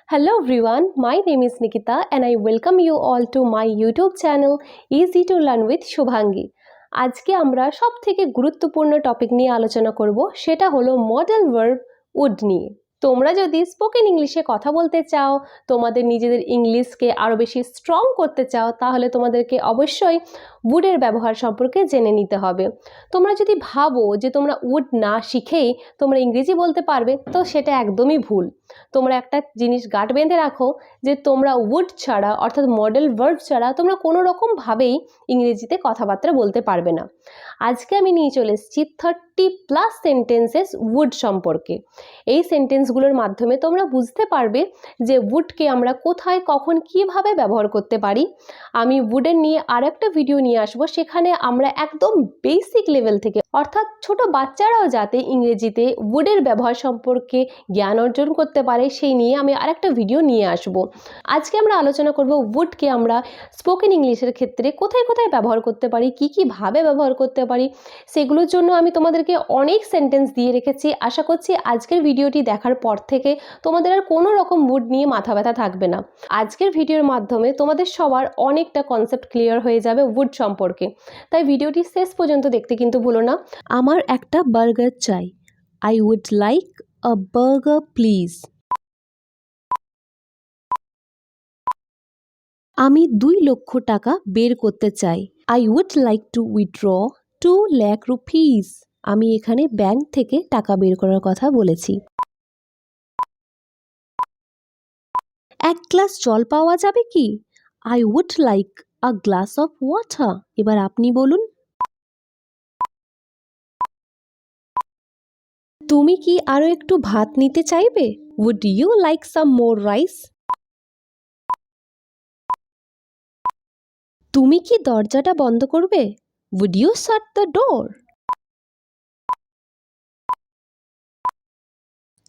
Hello everyone, my name is Nikita and I welcome you all to my YouTube channel Easy to Learn with Shubhangi. আজকে আমরা সবথেকে গুরুত্বপূর্ণ topic নিয়ে আলোচনা করব, সেটা হলো মডেল ভার্ব উড নিয়ে। তোমরা যদি স্পোকেন ইংলিশে কথা বলতে চাও, তোমাদের নিজেদের ইংলিশকে আরও বেশি স্ট্রং করতে চাও, তাহলে তোমাদেরকে অবশ্যই উডের ব্যবহার সম্পর্কে জেনে নিতে হবে। তোমরা যদি ভাবো যে তোমরা উড না শিখেই তোমরা ইংরেজি বলতে পারবে, তো সেটা একদমই ভুল। তোমরা একটা জিনিস গাঁট বেঁধে রাখো যে তোমরা উড ছাড়া অর্থাৎ মডেল ভার্ব ছাড়া তোমরা কোনো রকমভাবেই ইংরেজিতে কথাবার্তা বলতে পারবে না। আজকে আমি নিয়ে চলে এসেছি 30+ সেন্টেন্সেস উড সম্পর্কে। এই সেন্টেন্সগুলোর মাধ্যমে তোমরা বুঝতে পারবে যে উডকে আমরা কোথায় কখন কিভাবে ব্যবহার করতে পারি। আমি উডের নিয়ে আর একটা ভিডিও নিয়ে আসবো, সেখানে আমরা একদম বেসিক লেভেল থেকে অর্থাৎ ছোট বাচ্চারাও যাতে ইংরেজিতে উডের ব্যবহার সম্পর্কে জ্ঞান অর্জন করতে পারে সেই নিয়ে আমি আরেকটা ভিডিও নিয়ে আসব। আজকে আমরা আলোচনা করব উডকে আমরা স্পোকেন ইংলিশের ক্ষেত্রে কোথায় কোথায় ব্যবহার করতে পারি, কীভাবে ব্যবহার করতে পারি। সেগুলোর জন্য আমি তোমাদেরকে অনেক সেন্টেন্স দিয়ে রেখেছি। আশা করছি আজকের ভিডিওটি দেখার পর থেকে তোমাদের আর কোনো রকম উড নিয়ে মাথা ব্যথা থাকবে না। আজকের ভিডিওর মাধ্যমে তোমাদের সবার অনেকটা কনসেপ্ট ক্লিয়ার হয়ে যাবে উড সম্পর্কে। তাই ভিডিওটি শেষ পর্যন্ত দেখতে কিন্তু ভুলো না। আমার একটা বার্গার চাই। I would like a burger please. আমি 2 লক্ষ টাকা বের করতে চাই। I would like to withdraw 2 lakh rupees. আমি এখানে ব্যাংক থেকে টাকা বের করার কথা বলেছি। এক গ্লাস জল পাওয়া যাবে কি? I would like a glass of water. এবার আপনি বলুন। তুমি কি আরও একটু ভাত নিতে চাইবে? Would you like some more rice? তুমি কি দরজাটা বন্ধ করবে? Would you shut the door?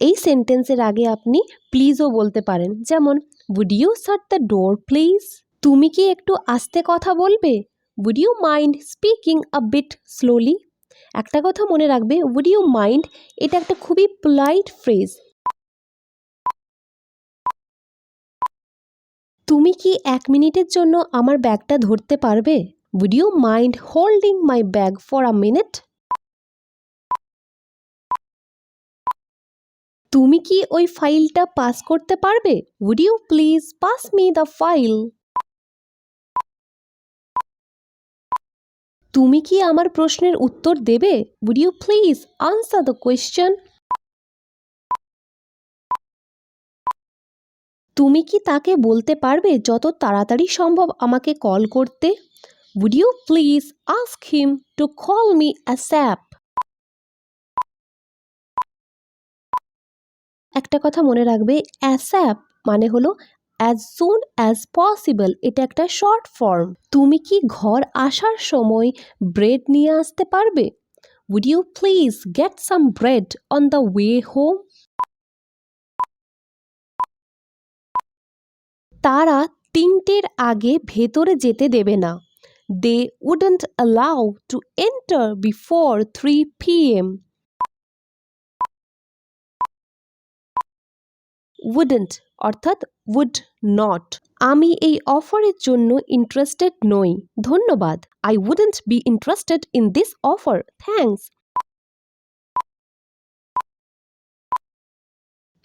এই সেন্টেন্সের আগে আপনি প্লিজও বলতে পারেন, যেমন would you shut the door please? তুমি কি একটু আস্তে কথা বলবে? Would you mind speaking a bit slowly? একটা কথা মনে রাখবে, উড ইউ মাইন্ড এটা একটা খুবই পোলাইট ফ্রেজ। তুমি কি 1 মিনিটের জন্য আমার ব্যাগটা ধরতে পারবে? Would you mind holding my bag for a minute? তুমি কি ওই ফাইলটা পাস করতে পারবে? Would you please pass me the file? তুমি কি আমার প্রশ্নের উত্তর দেবে? Would you please answer the question? তুমি কি তাকে বলতে পারবে যত তাড়াতাড়ি সম্ভব আমাকে কল করতে? Would you please ask him to call me ASAP? একটা কথা মনে রাখবে, অ্যাসঅ্যাপ মানে হলো অ্যাজ সুন অ্যাজ পসিবল। এটা একটা শর্ট ফর্ম। তুমি কি ঘর আসার সময় ব্রেড নিয়ে আসতে পারবে? Would you please get some bread on the way home? তারা 3টের আগে ভেতরে যেতে দেবে না। They wouldn't allow to enter before 3 PM। Wouldn't অর্থাৎ উড নট। আমি এই অফারের জন্য ইন্টারেস্টেড নই, ধন্যবাদ। I wouldn't be interested in this offer, thanks.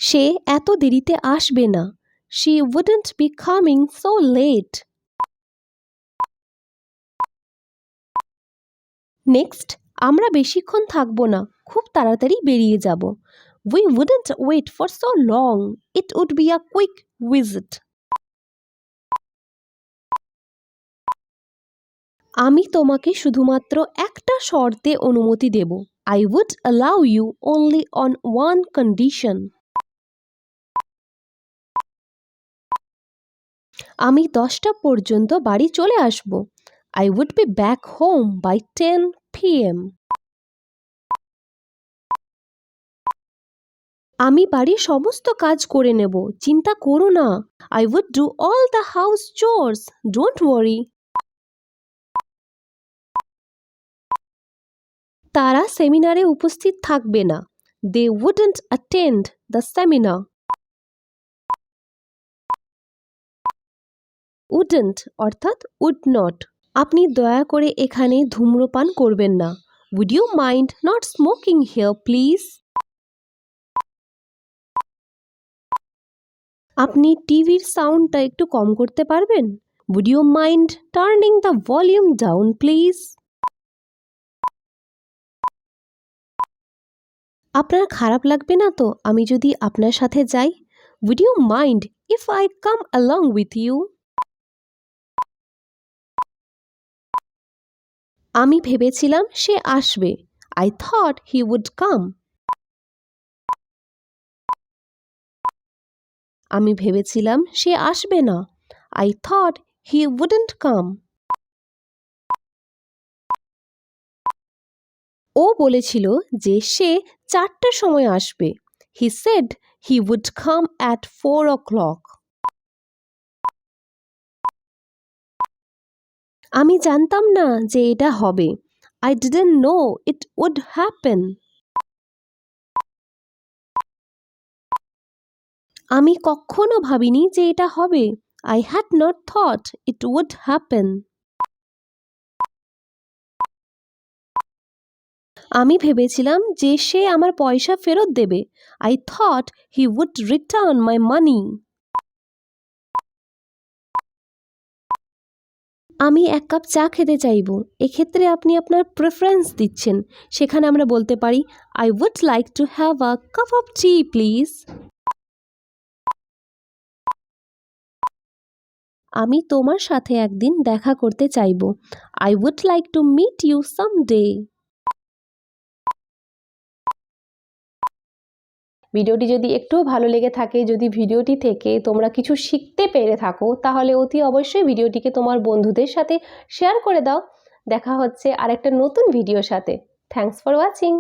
সে এত দেরিতে আসবে না। She wouldn't be coming so late. Next, আমরা বেশিক্ষণ থাকবো না, খুব তাড়াতাড়ি বেরিয়ে যাব। We wouldn't wait for so long, it would be a quick visit. আমি তোমাকে শুধুমাত্র একটা শর্তে অনুমতি দেব। I would allow you only on one condition. আমি 10টা পর্যন্ত বাড়ি চলে আসব। I would be back home by 10 PM। আমি বাড়ির সমস্ত কাজ করে নেব, চিন্তা করো না। I would do all the house chores, don't worry. তারা সেমিনারে উপস্থিত থাকবে না। They wouldn't attend the seminar. Wouldn't অর্থাৎ উড নট। আপনি দয়া করে এখানে ধূম্রপান করবেন না। Would you mind not smoking here please? আপনি টিভির সাউন্ডটা একটু কম করতে পারবেন? Would you mind turning the volume down please? আপনার খারাপ লাগবে না তো আমি যদি আপনার সাথে যাই? Would you mind if I come along with you? আমি ভেবেছিলাম সে আসবে। I thought he would come. আমি ভেবেছিলাম সে আসবে না। I thought he wouldn't come. ও বলেছিল যে সে 4টার সময় আসবে। He said he would come at 4 o'clock। আমি জানতাম না যে এটা হবে। I didn't know it would happen. আমি কখনো ভাবিনি যে এটা হবে। I had not thought it would happen. আমি ভেবেছিলাম যে সে আমার পয়সা ফেরত দেবে। I thought he would return my money. আমি 1 কাপ চা খেতে চাইব। এক্ষেত্রে আপনি আপনার প্রেফারেন্স দিচ্ছেন। সেখানে আমরা বলতে পারি I would like to have a cup of tea please. আমি তোমার সাথে একদিন দেখা করতে চাইব। I would like to meet you someday. ভিডিওটি যদি একটুও ভালো লেগে থাকে, যদি ভিডিওটি থেকে তোমরা কিছু শিখতে পেরে থাকো, তাহলে অতি অবশ্যই ভিডিওটিকে তোমার বন্ধুদের সাথে শেয়ার করে দাও। দেখা হচ্ছে আরেকটা নতুন ভিডিওর সাথে। Thanks for watching.